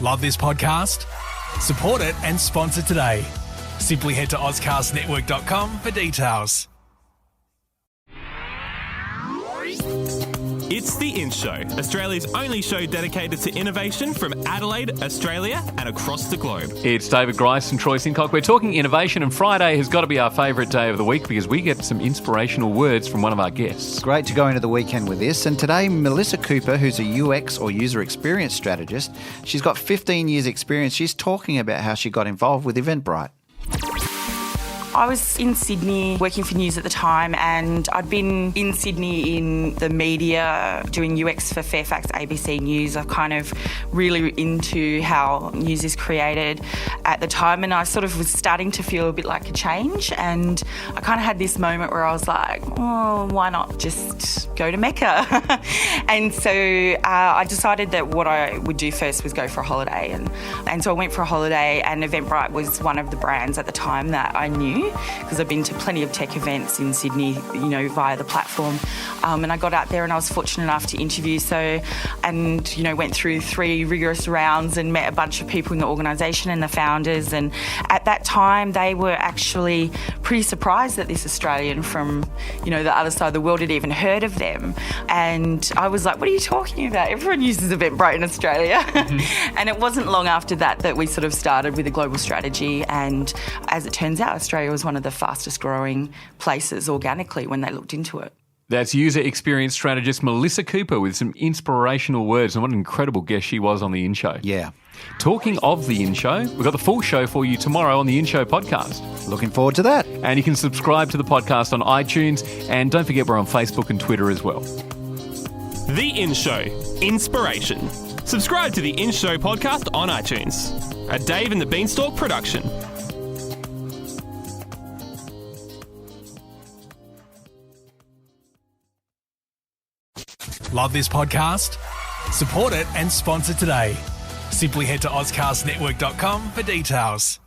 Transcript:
Love this podcast? Support it and sponsor today. Simply head to ozcastnetwork.com for details. It's The In Show, Australia's only show dedicated to innovation from Adelaide, Australia and across the globe. It's David Grice and Troy Sincock. We're talking innovation, and Friday has got to be our favourite day of the week because we get some inspirational words from one of our guests. Great to go into the weekend with this. And today, Melissa Cooper, who's a UX or user experience strategist, she's got 15 years experience. She's talking about how she got involved with Eventbrite. I was in Sydney working for news at the time, and I'd been in Sydney in the media doing UX for Fairfax ABC News. I'm kind of really into how news is created at the time, and I sort of was starting to feel a bit like a change, and I kind of had this moment where I was like, oh, why not just go to Mecca? And so I decided that what I would do first was go for a holiday, and so I went for a holiday, and Eventbrite was one of the brands at the time that I knew, because I've been to plenty of tech events in Sydney, via the platform. And I got out there and I was fortunate enough to interview. Went through 3 rigorous rounds and met a bunch of people in the organisation and the founders. And at that time, they were actually pretty surprised that this Australian from, the other side of the world had even heard of them. And I was like, what are you talking about? Everyone uses Eventbrite in Australia. Mm-hmm. And it wasn't long after that we sort of started with a global strategy. And as it turns out, Australia was one of the fastest growing places organically when they looked into it. That's user experience strategist Melissa Cooper with some inspirational words, and what an incredible guest she was on The In Show. Yeah. Talking of The In Show, we've got the full show for you tomorrow on The In Show podcast. Looking forward to that. And you can subscribe to the podcast on iTunes, and don't forget we're on Facebook and Twitter as well. The In Show, Inspiration. Subscribe to The In Show podcast on iTunes. A Dave and the Beanstalk production. Love this podcast? Support it and sponsor today. Simply head to ozcastnetwork.com for details.